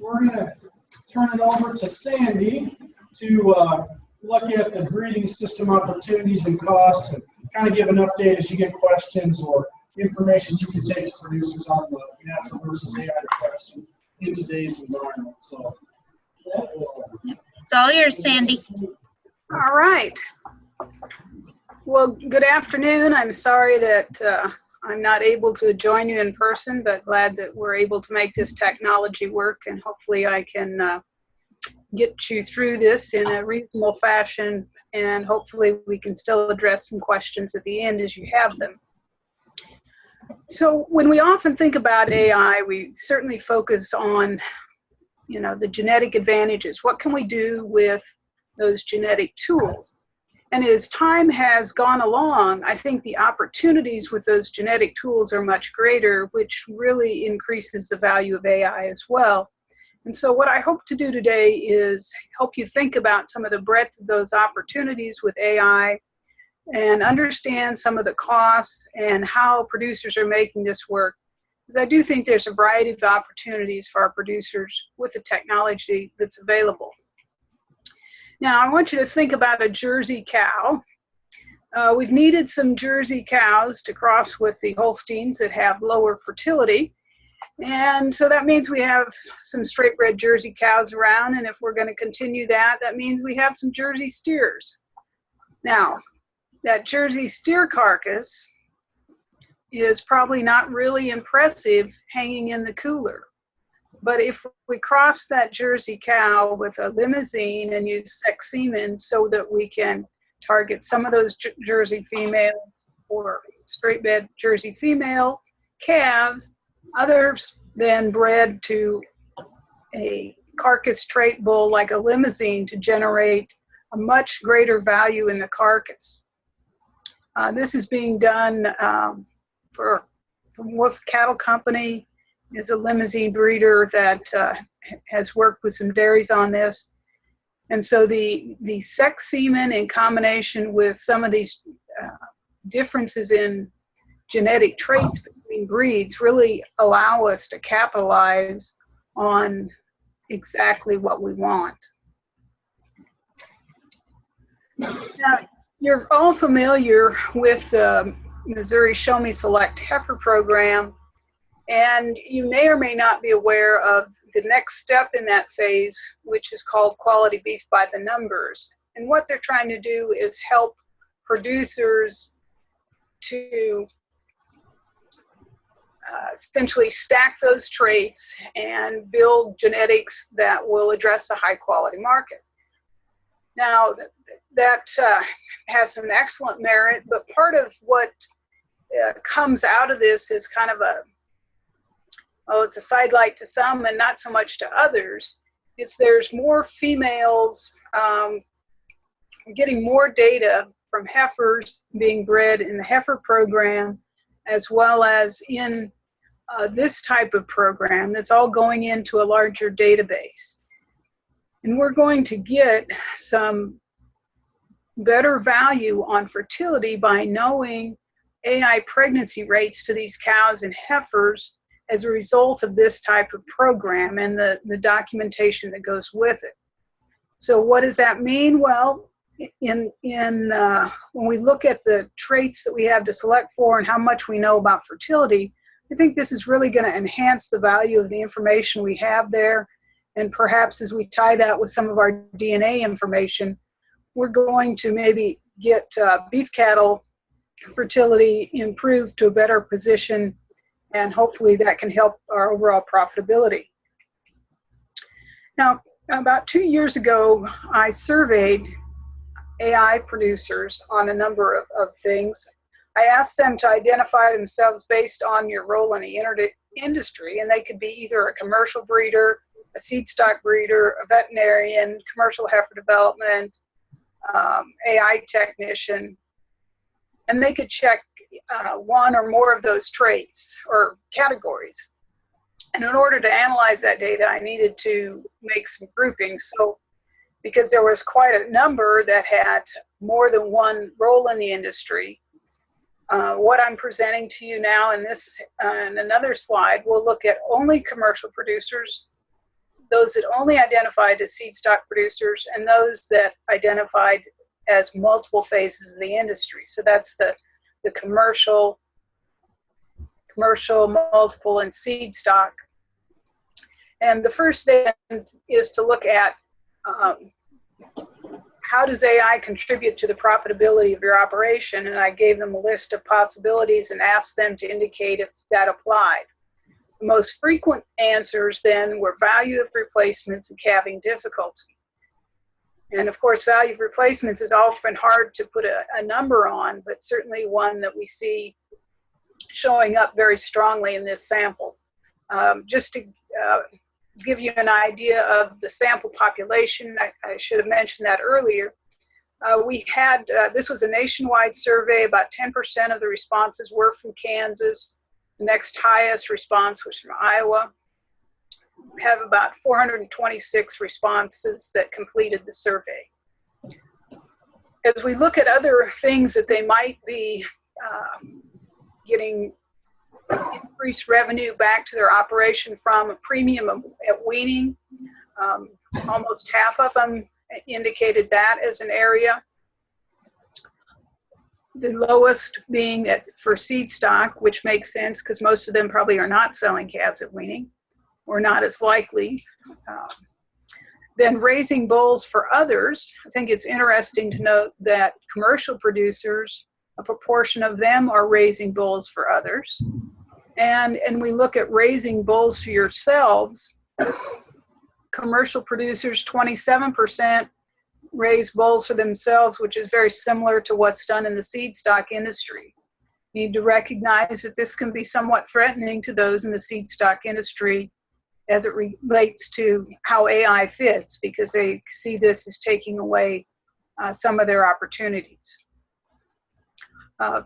we're going to turn it over to Sandy to look at the breeding system opportunities and costs and kind of give an update as you get questions or information you can take to producers on the natural versus AI question in today's environment. So, it's all yours, Sandy. All right. Well, good afternoon. I'm sorry that I'm not able to join you in person, but glad that we're able to make this technology work, and hopefully I can get you through this in a reasonable fashion, and hopefully we can still address some questions at the end as you have them. So when we often think about AI, we certainly focus on, you know, the genetic advantages. What can we do with those genetic tools? And as time has gone along, I think the opportunities with those genetic tools are much greater, which really increases the value of AI as well. And so what I hope to do today is help you think about some of the breadth of those opportunities with AI and understand some of the costs and how producers are making this work. Because I do think there's a variety of opportunities for our producers with the technology that's available. Now, I want you to think about a Jersey cow. We've needed some Jersey cows to cross with the Holsteins that have lower fertility. And so that means we have some straight-bred Jersey cows around, and if we're going to continue that, that means we have some Jersey steers. Now, that Jersey steer carcass is probably not really impressive hanging in the cooler. But if we cross that Jersey cow with a Limousin and use sex semen so that we can target some of those Jersey females or straight-bred Jersey female calves, others then bred to a carcass trait bull like a Limousin to generate a much greater value in the carcass. This is being done from Wolf Cattle Company, is a Limousin breeder that has worked with some dairies on this. And so the sex semen in combination with some of these differences in genetic traits between breeds really allow us to capitalize on exactly what we want. Now, you're all familiar with the Missouri Show Me Select Heifer program, and you may or may not be aware of the next step in that phase, which is called Quality Beef by the Numbers. And what they're trying to do is help producers to essentially stack those traits and build genetics that will address a high quality market. Now, that has some excellent merit, but part of what comes out of this is kind of it's a sidelight to some and not so much to others. There's more females, getting more data from heifers being bred in the heifer program, as well as in this type of program that's all going into a larger database. And we're going to get some better value on fertility by knowing AI pregnancy rates to these cows and heifers as a result of this type of program and the documentation that goes with it. So what does that mean? Well, when we look at the traits that we have to select for and how much we know about fertility, I think this is really going to enhance the value of the information we have there. And perhaps as we tie that with some of our DNA information, we're going to maybe get beef cattle fertility improved to a better position, and hopefully that can help our overall profitability. Now, about 2 years ago, I surveyed AI producers on a number of things. I asked them to identify themselves based on your role in the industry, and they could be either a commercial breeder, a seed stock breeder, a veterinarian, commercial heifer development, AI technician, and they could check one or more of those traits or categories. And in order to analyze that data, I needed to make some groupings. So because there was quite a number that had more than one role in the industry, what I'm presenting to you now in this and another slide, we'll look at only commercial producers, those that only identified as seed stock producers, and those that identified as multiple phases of the industry. So that's the commercial, multiple, and seed stock. And the first thing is to look at how does AI contribute to the profitability of your operation? And I gave them a list of possibilities and asked them to indicate if that applied. The most frequent answers then were value of replacements and calving difficulty. And of course, value of replacements is often hard to put a number on, but certainly one that we see showing up very strongly in this sample. Just to give you an idea of the sample population, I should have mentioned that earlier. We had, this was a nationwide survey, about 10% of the responses were from Kansas. The next highest response was from Iowa. We have about 426 responses that completed the survey. As we look at other things that they might be getting increased revenue back to their operation from, a premium at weaning, almost half of them indicated that as an area. The lowest being for seed stock, which makes sense because most of them probably are not selling calves at weaning, or not as likely. Then raising bulls for others. I think it's interesting to note that commercial producers, a proportion of them are raising bulls for others. And we look at raising bulls for yourselves. Commercial producers, 27% raise bulls for themselves, which is very similar to what's done in the seed stock industry. You need to recognize that this can be somewhat threatening to those in the seed stock industry as it relates to how AI fits, because they see this as taking away some of their opportunities.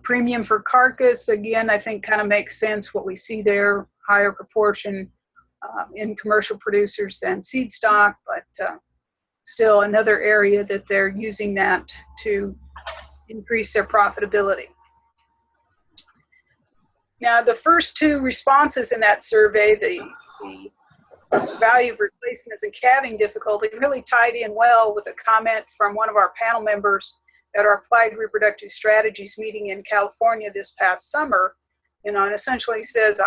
Premium for carcass, again, I think kind of makes sense what we see there, higher proportion in commercial producers than seed stock, but still another area that they're using that to increase their profitability. Now, the first two responses in that survey, the value of replacements and calving difficulty, really tied in well with a comment from one of our panel members at our Applied Reproductive Strategies meeting in California this past summer, and essentially says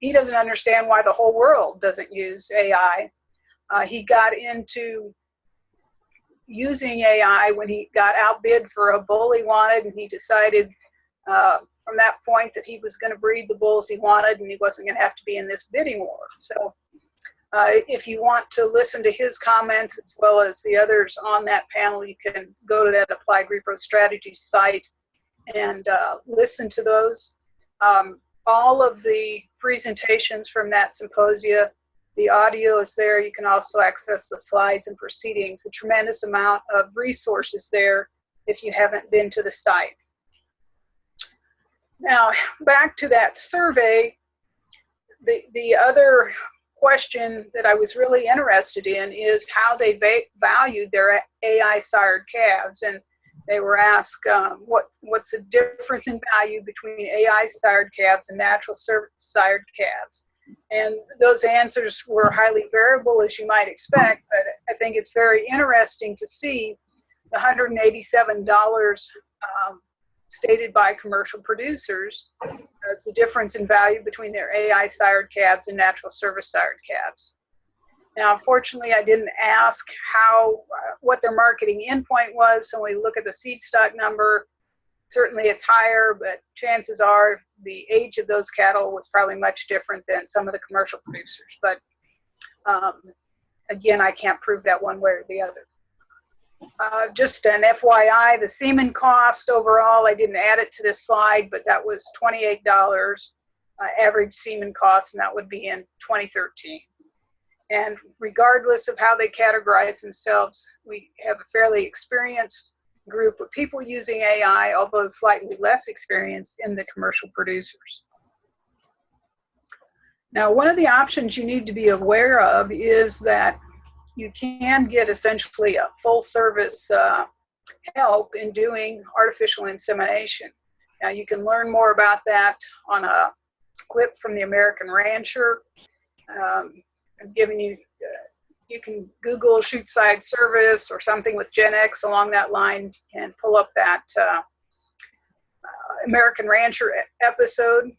he doesn't understand why the whole world doesn't use AI. He got into using AI when he got outbid for a bull he wanted, and he decided from that point that he was going to breed the bulls he wanted, and he wasn't going to have to be in this bidding war. So if you want to listen to his comments as well as the others on that panel, you can go to that Applied Repro Strategies site and listen to those. All of the presentations from that symposia, the audio is there. You can also access the slides and proceedings. A tremendous amount of resources there if you haven't been to the site. Now, back to that survey, the other question that I was really interested in is how they valued their AI sired calves. And they were asked what's the difference in value between AI sired calves and natural sired calves. And those answers were highly variable, as you might expect, but I think it's very interesting to see the $187 stated by commercial producers as the difference in value between their AI sired calves and natural service sired calves. Now, unfortunately, I didn't ask what their marketing endpoint was, so when we look at the seed stock number, certainly it's higher, but chances are the age of those cattle was probably much different than some of the commercial producers. But again, I can't prove that one way or the other. Just an FYI, the semen cost overall, I didn't add it to this slide, but that was $28 average semen cost, and that would be in 2013. And regardless of how they categorize themselves, we have a fairly experienced group of people using AI, although slightly less experienced in the commercial producers. Now, one of the options you need to be aware of is that you can get essentially a full service help in doing artificial insemination. Now, you can learn more about that on a clip from the American Rancher. I'm giving you you can Google shoot side service or something with Gen X along that line and pull up that American Rancher episode.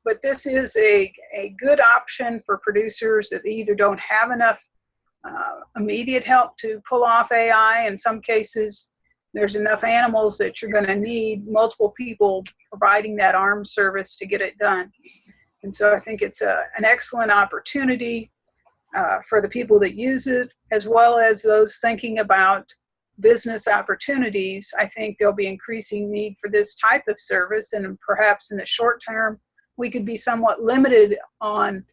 But this is a good option for producers that either don't have enough immediate help to pull off AI. In some cases, there's enough animals that you're going to need multiple people providing that arm service to get it done. And so I think it's an excellent opportunity for the people that use it, as well as those thinking about business opportunities. I think there'll be increasing need for this type of service, and perhaps in the short term, we could be somewhat limited on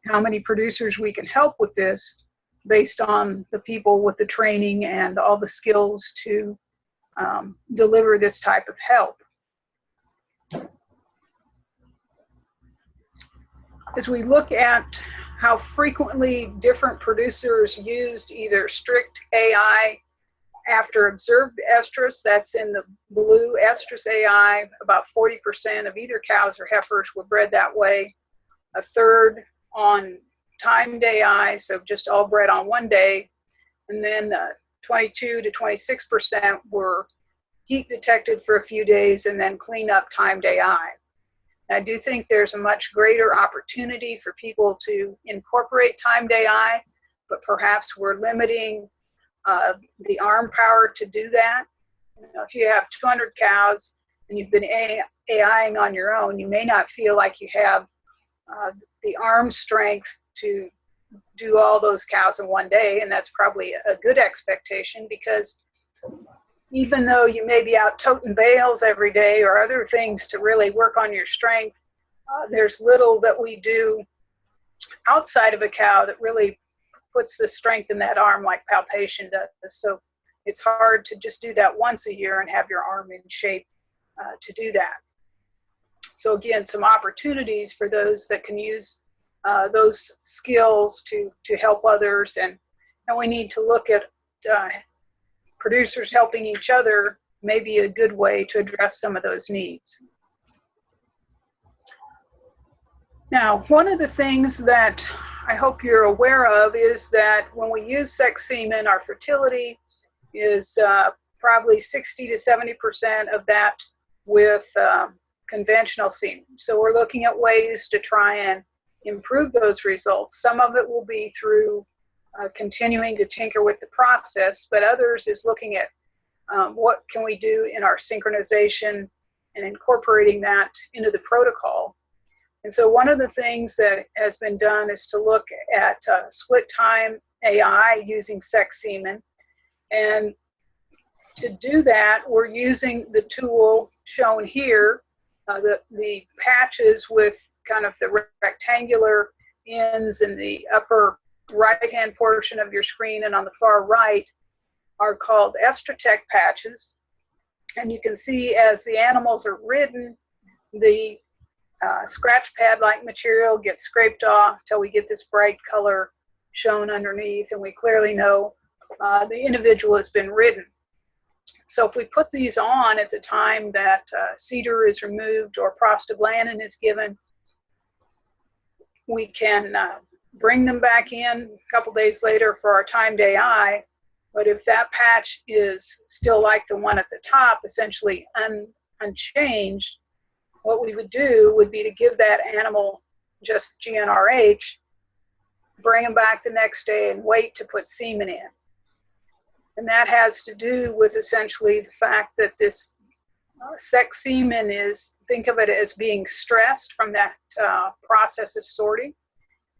how many producers we can help with this based on the people with the training and all the skills to deliver this type of help. As we look at how frequently different producers used either strict AI after observed estrus, that's in the blue estrus AI, about 40% of either cows or heifers were bred that way. A third on timed AI, so just all bred on one day. And then 22 to 26% were heat detected for a few days and then clean up timed AI. I do think there's a much greater opportunity for people to incorporate timed AI, but perhaps we're limiting the arm power to do that. You know, if you have 200 cows and you've been AIing on your own, you may not feel like you have the arm strength to do all those cows in one day, and that's probably a good expectation, because even though you may be out toting bales every day or other things to really work on your strength, there's little that we do outside of a cow that really puts the strength in that arm like palpation does. So it's hard to just do that once a year and have your arm in shape to do that. So again, some opportunities for those that can use those skills to help others, and we need to look at producers helping each other may be a good way to address some of those needs. Now, one of the things that I hope you're aware of is that when we use sex semen, our fertility is probably 60 to 70% of that with conventional semen. So we're looking at ways to try and improve those results. Some of it will be through continuing to tinker with the process, but others is looking at what can we do in our synchronization and incorporating that into the protocol. And so one of the things that has been done is to look at split time AI using sex semen. And to do that, we're using the tool shown here, the patches with kind of the rectangular ends in the upper right-hand portion of your screen and on the far right are called Estrotech patches. And you can see as the animals are ridden, the scratch pad-like material gets scraped off till we get this bright color shown underneath, and we clearly know the individual has been ridden. So if we put these on at the time that CEDAR is removed or prostaglandin is given, we can bring them back in a couple days later for our timed AI. But if that patch is still like the one at the top, essentially unchanged, what we would do would be to give that animal just GnRH, bring them back the next day and wait to put semen in. And that has to do with essentially the fact that this sex semen is, think of it as being stressed from that process of sorting.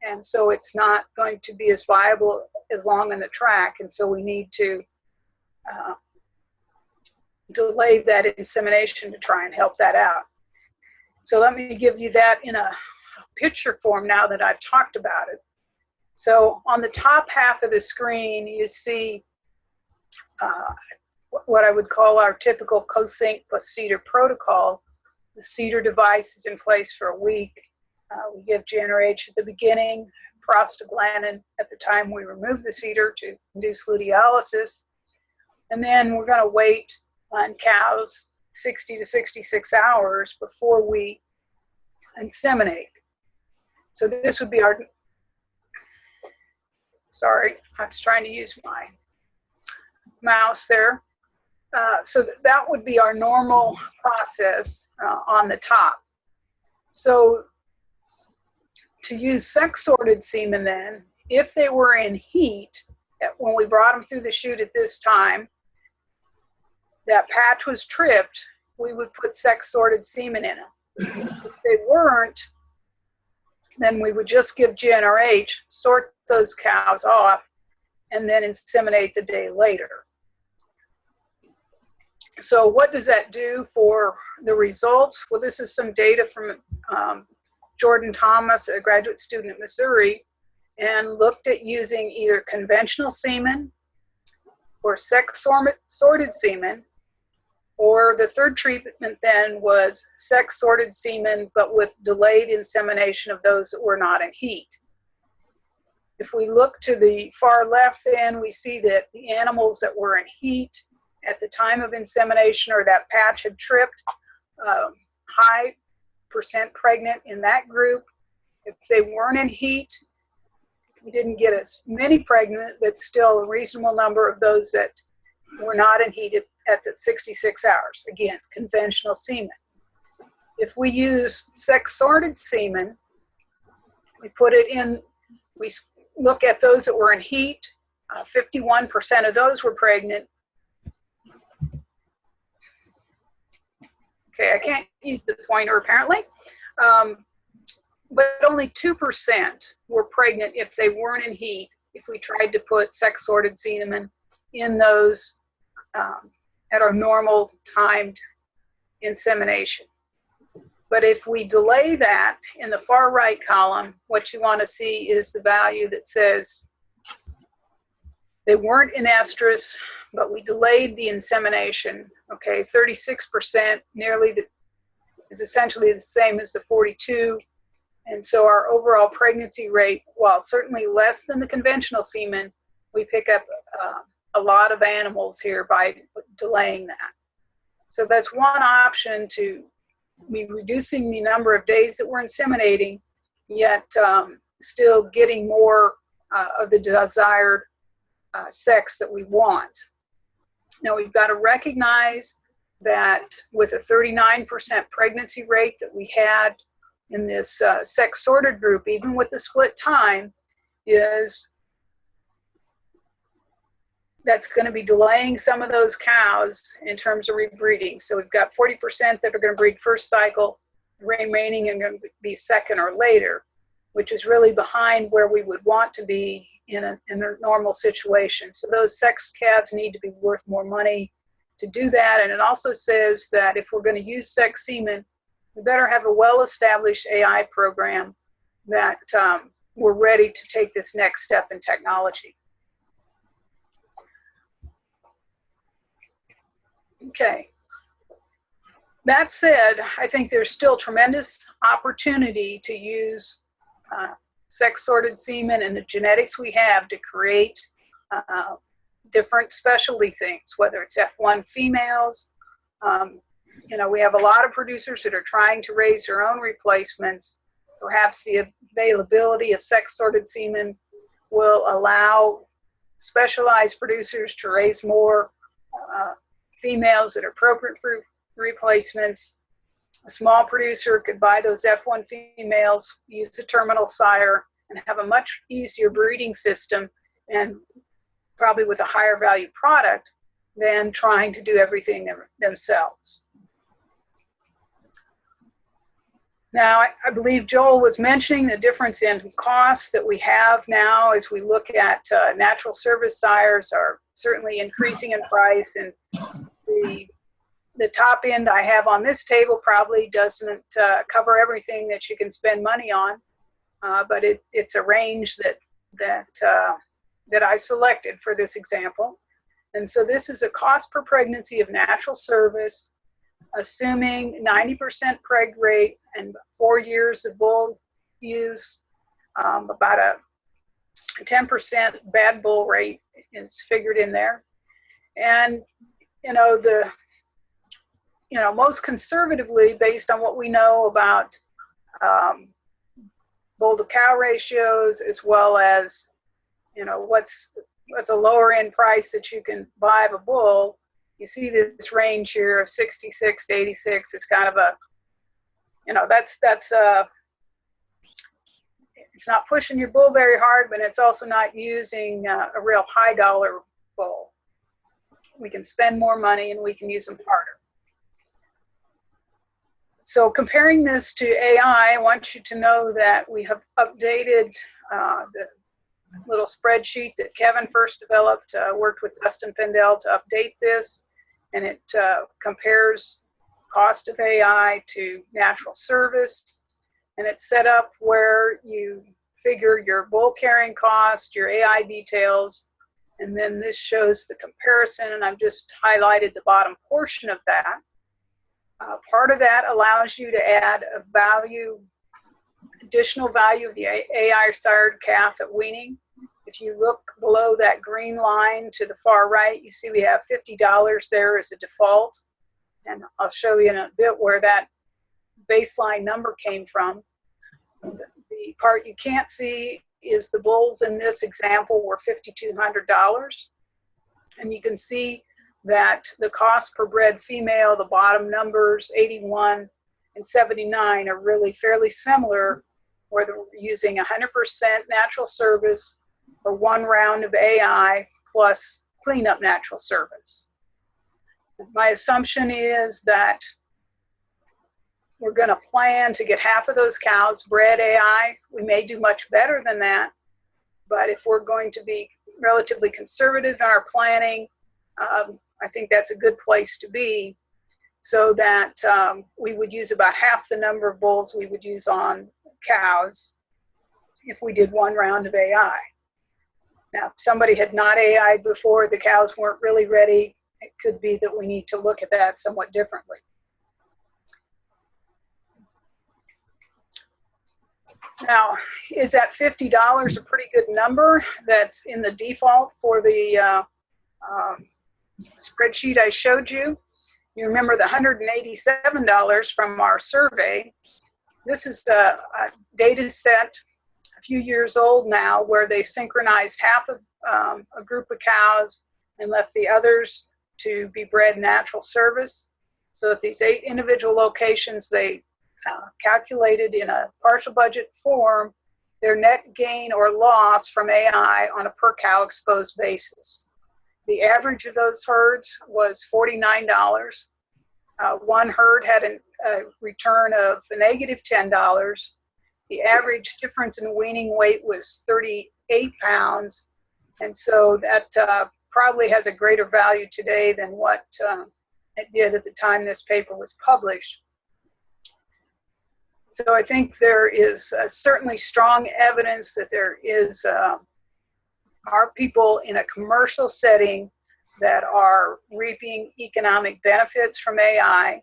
And so it's not going to be as viable as long in the track. And so we need to delay that insemination to try and help that out. So let me give you that in a picture form now that I've talked about it. So on the top half of the screen, you see what I would call our typical co-sync plus CEDAR protocol. The CEDAR device is in place for a week. We give GnRH at the beginning, prostaglandin at the time we remove the CEDAR to induce luteolysis. And then we're going to wait on cows 60 to 66 hours before we inseminate. So this would be our Sorry, I was trying to use my mouse there. So that would be our normal process on the top. So to use sex-sorted semen then, if they were in heat, when we brought them through the chute at this time, that patch was tripped, we would put sex-sorted semen in them. If they weren't, then we would just give GnRH, sort those cows off, and then inseminate the day later. So what does that do for the results? Well, this is some data from Jordan Thomas, a graduate student at Missouri, and looked at using either conventional semen or sex-sorted semen, or the third treatment then was sex-sorted semen, but with delayed insemination of those that were not in heat. If we look to the far left then, we see that the animals that were in heat at the time of insemination or that patch had tripped, high percent pregnant in that group. If they weren't in heat, we didn't get as many pregnant, but still a reasonable number of those that were not in heat at the 66 hours. Again, conventional semen. If we use sex-sorted semen, we put it in, we look at those that were in heat, 51% of those were pregnant. Okay, I can't use the pointer apparently. But only 2% were pregnant if they weren't in heat, if we tried to put sex-sorted semen in those at our normal timed insemination. But if we delay that, in the far right column, what you want to see is the value that says they weren't in estrus, but we delayed the insemination. Okay, 36%, is essentially the same as the 42. And so our overall pregnancy rate, while certainly less than the conventional semen, we pick up a lot of animals here by delaying that. So that's one option to be reducing the number of days that we're inseminating, yet still getting more of the desired sex that we want. Now we've got to recognize that with a 39% pregnancy rate that we had in this sex-sorted group, even with the split time, that's going to be delaying some of those cows in terms of rebreeding. So we've got 40% that are going to breed first cycle, the remaining are going to be second or later, which is really behind where we would want to be in a normal situation. So those sex calves need to be worth more money to do that. And it also says that if we're going to use sex semen, we better have a well-established AI program that we're ready to take this next step in technology. Okay. That said, I think there's still tremendous opportunity to use sex-sorted semen and the genetics we have to create different specialty things, whether it's F1 females. We have a lot of producers that are trying to raise their own replacements. Perhaps the availability of sex-sorted semen will allow specialized producers to raise more females that are appropriate for replacements. A small producer could buy those F1 females, use the terminal sire, and have a much easier breeding system, and probably with a higher value product than trying to do everything themselves. Now, I believe Joel was mentioning the difference in costs that we have now as we look at natural service sires are certainly increasing in price, and the top end I have on this table probably doesn't cover everything that you can spend money on, but it's a range that I selected for this example. And so this is a cost per pregnancy of natural service, assuming 90% preg rate and 4 years of bull use, about a 10% bad bull rate is figured in there. And most conservatively, based on what we know about bull to cow ratios, as well as what's a lower end price that you can buy of a bull. You see this range here of 66 to 86 is kind of a, that's it's not pushing your bull very hard, but it's also not using a real high dollar bull. We can spend more money and we can use them harder. So comparing this to AI, I want you to know that we have updated the little spreadsheet that Kevin first developed, worked with Dustin Pendel to update this, and it compares cost of AI to natural service. And it's set up where you figure your bull carrying cost, your AI details, and then this shows the comparison, and I've just highlighted the bottom portion of that. Part of that allows you to add a value, additional value of the AI sired calf at weaning. If you look below that green line to the far right, you see we have $50 there as a default, and I'll show you in a bit where that baseline number came from. The part you can't see is the bulls in this example were $5,200, and you can see that the cost per bred female, the bottom numbers 81 and 79 are really fairly similar, where they're using 100% natural service or one round of AI plus cleanup natural service. My assumption is that we're going to plan to get half of those cows bred AI. We may do much better than that, but if we're going to be relatively conservative in our planning, I think that's a good place to be, so that we would use about half the number of bulls we would use on cows if we did one round of AI. Now, if somebody had not AI'd before, the cows weren't really ready, it could be that we need to look at that somewhat differently. Now, is that $50 a pretty good number that's in the default for the spreadsheet I showed you? You remember the $187 from our survey. This is a data set, a few years old now, where they synchronized half of a group of cows and left the others to be bred natural service. So at these 8 individual locations, they calculated in a partial budget form their net gain or loss from AI on a per cow exposed basis. The average of those herds was $49. One herd had a return of a negative $10. The average difference in weaning weight was 38 pounds. And so that probably has a greater value today than what it did at the time this paper was published. So I think there is certainly strong evidence that there are people in a commercial setting that are reaping economic benefits from AI.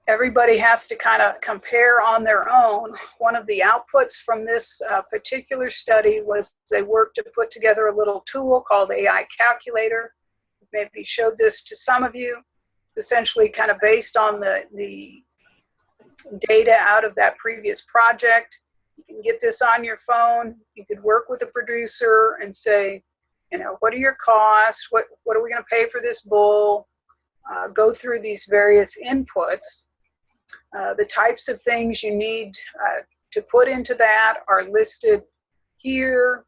Everybody has to kind of compare on their own. One of the outputs from this particular study was they worked to put together a little tool called AI Calculator. Maybe showed this to some of you. Essentially kind of based on the data out of that previous project. You can get this on your phone. You could work with a producer and say, what are your costs? What are we going to pay for this bull? Go through these various inputs. The types of things you need to put into that are listed here.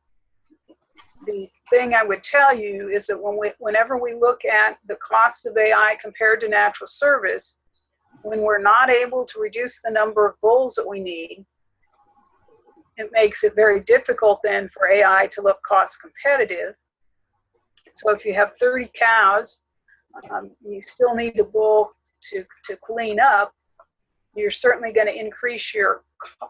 The thing I would tell you is that whenever we look at the costs of AI compared to natural service, when we're not able to reduce the number of bulls that we need, it makes it very difficult then for AI to look cost competitive. So if you have 30 cows, you still need a bull to clean up. You're certainly going to increase your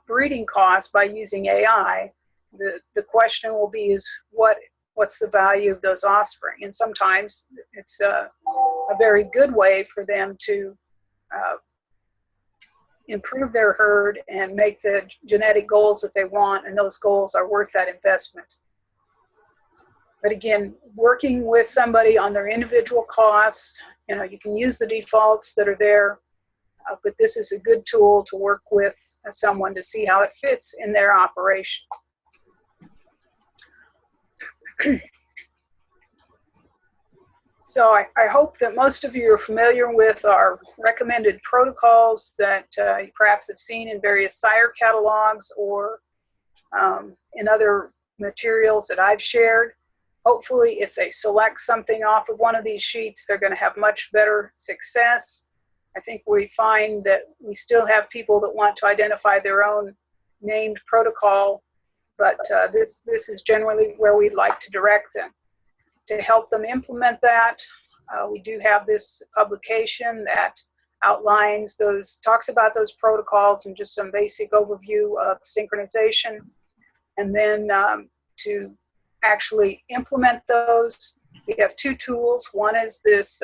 breeding costs by using AI. The question will be is what's the value of those offspring? And sometimes it's a very good way for them to improve their herd and make the genetic goals that they want, and those goals are worth that investment. But again, working with somebody on their individual costs, you can use the defaults that are there, but this is a good tool to work with someone to see how it fits in their operation. So I hope that most of you are familiar with our recommended protocols that you perhaps have seen in various SIRE catalogs or in other materials that I've shared. Hopefully, if they select something off of one of these sheets, they're going to have much better success. I think we find that we still have people that want to identify their own named protocol, but this is generally where we'd like to direct them. To help them implement that, we do have this publication that outlines those, talks about those protocols and just some basic overview of synchronization. And then to actually implement those, we have two tools. One is this,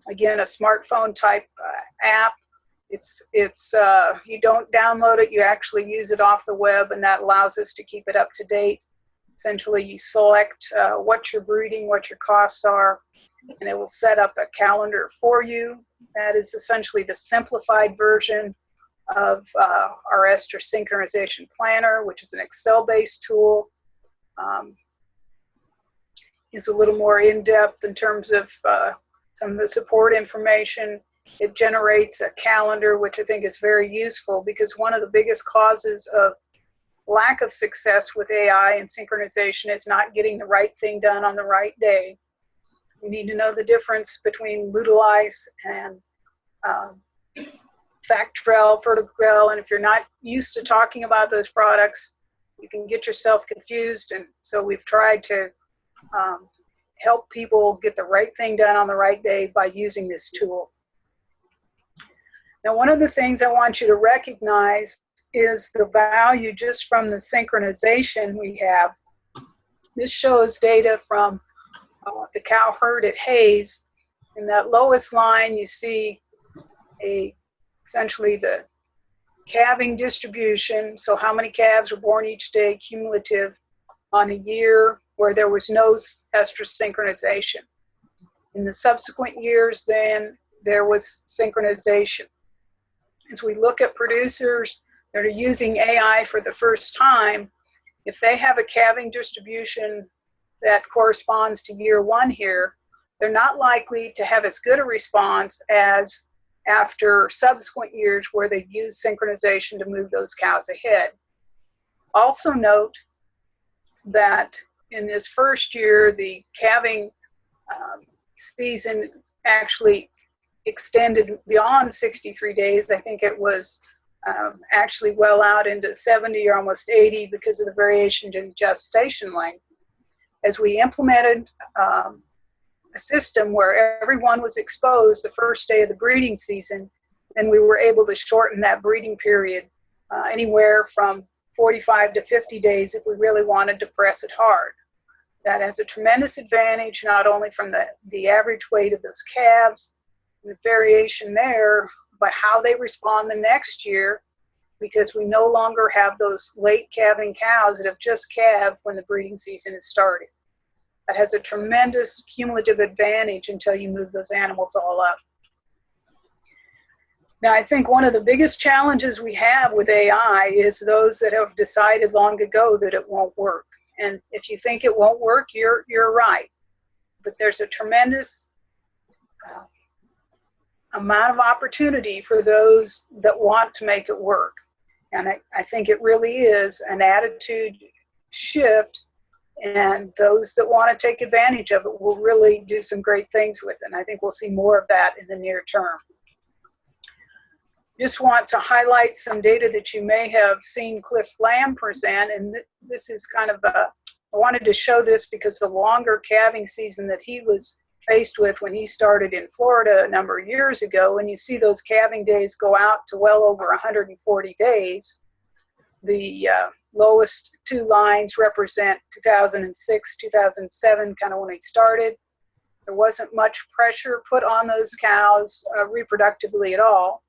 again, a smartphone type app. It's you don't download it, you actually use it off the web, and that allows us to keep it up to date. Essentially, you select what you're breeding, what your costs are, and it will set up a calendar for you. That is essentially the simplified version of our Ester Synchronization Planner, which is an Excel-based tool. It's a little more in-depth in terms of some of the support information. It generates a calendar, which I think is very useful because one of the biggest causes of lack of success with AI and synchronization is not getting the right thing done on the right day. We need to know the difference between Lutalize and Factrel, Fertigrel, and if you're not used to talking about those products, you can get yourself confused. And so we've tried to help people get the right thing done on the right day by using this tool. Now, one of the things I want you to recognize is the value just from the synchronization we have. This shows data from the cow herd at Hayes. In that lowest line, you see essentially the calving distribution, so how many calves were born each day, cumulative, on a year where there was no estrus synchronization. In the subsequent years, then, there was synchronization. As we look at producers that are using AI for the first time, if they have a calving distribution that corresponds to year one here, they're not likely to have as good a response as after subsequent years where they've used synchronization to move those cows ahead. Also note that in this first year, the calving season actually extended beyond 63 days. I think it was actually well out into 70 or almost 80 because of the variation in gestation length. As we implemented a system where everyone was exposed the first day of the breeding season, and we were able to shorten that breeding period anywhere from 45 to 50 days if we really wanted to press it hard. That has a tremendous advantage, not only from the average weight of those calves, the variation there, but how they respond the next year, because we no longer have those late calving cows that have just calved when the breeding season is starting. That has a tremendous cumulative advantage until you move those animals all up. Now, I think one of the biggest challenges we have with AI is those that have decided long ago that it won't work. And if you think it won't work, you're right. But there's a tremendous amount of opportunity for those that want to make it work. And I think it really is an attitude shift, and those that want to take advantage of it will really do some great things with it. And I think we'll see more of that in the near term. Just want to highlight some data that you may have seen Cliff Lamb present, and this is kind of I wanted to show this because the longer calving season that he was faced with when he started in Florida a number of years ago, and you see those calving days go out to well over 140 days. The lowest two lines represent 2006, 2007, kind of when he started. There wasn't much pressure put on those cows reproductively at all.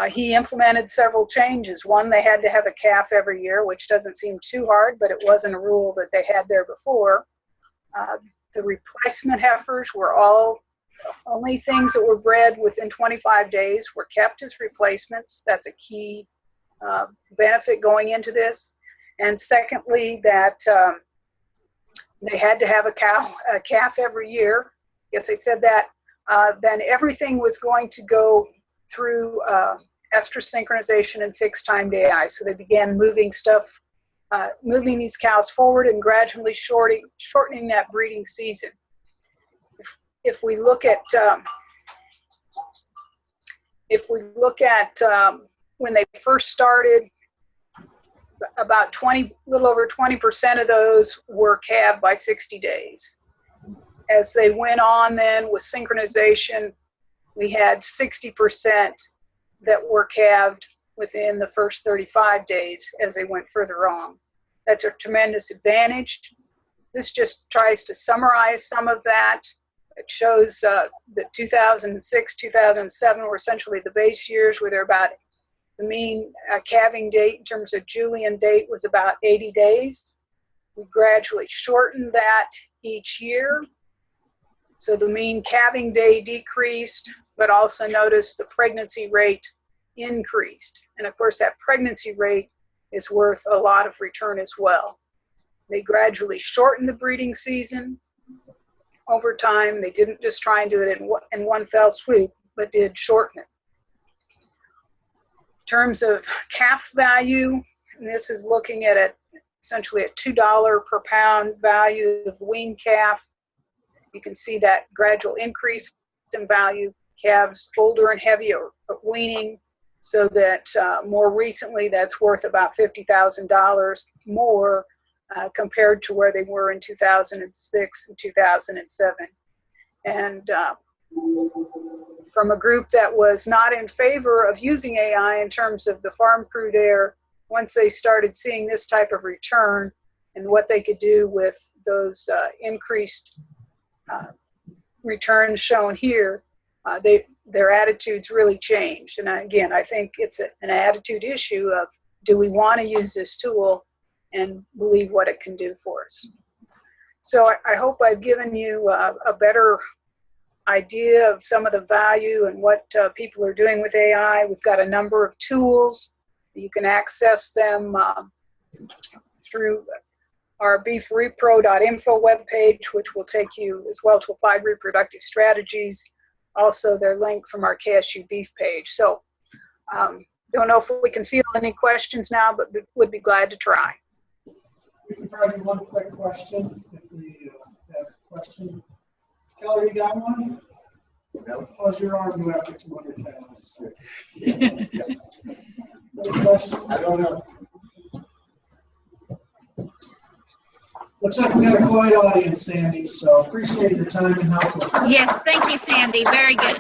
He implemented several changes. One, they had to have a calf every year, which doesn't seem too hard, but it wasn't a rule that they had there before. The replacement heifers were only things that were bred within 25 days were kept as replacements. That's a key benefit going into this. And secondly, that They had to have a calf every year. Yes, I said that. Then everything was going to go through estrus synchronization and fixed timed AI. So they began moving moving these cows forward and gradually shortening that breeding season. If we look at when they first started, about little over 20% of those were calved by 60 days. As they went on then with synchronization, we had 60% that were calved within the first 35 days as they went further on. That's a tremendous advantage. This just tries to summarize some of that. It shows that 2006, 2007 were essentially the base years, where they're about the mean calving date in terms of Julian date was about 80 days. We gradually shortened that each year. So the mean calving day decreased, but also notice the pregnancy rate increased. And of course, that pregnancy rate is worth a lot of return as well. They gradually shortened the breeding season over time. They didn't just try and do it in one fell swoop, but did shorten it. In terms of calf value, and this is looking at essentially a $2 per pound value of weaned calf. You can see that gradual increase in value. Calves older and heavier at weaning, so that more recently that's worth about $50,000 more compared to where they were in 2006 and 2007. And from a group that was not in favor of using AI in terms of the farm crew there, once they started seeing this type of return and what they could do with those increased returns shown here, their attitudes really changed. And again, I think it's an attitude issue of, do we want to use this tool and believe what it can do for us? So I hope I've given you a better idea of some of the value and what people are doing with AI. We've got a number of tools. You can access them through our beefrepro.info webpage, which will take you as well to Applied Reproductive Strategies. Also, their link from our KSU Beef page. So, don't know if we can field any questions now, but would be glad to try. We can probably do one quick question if we have a question. Kelly, you got one? No. How's your arm do after 200 pounds? Any questions? I don't know. Looks like we got a quiet audience, Sandy, so appreciate your time and help. Yes, thank you, Sandy. Very good.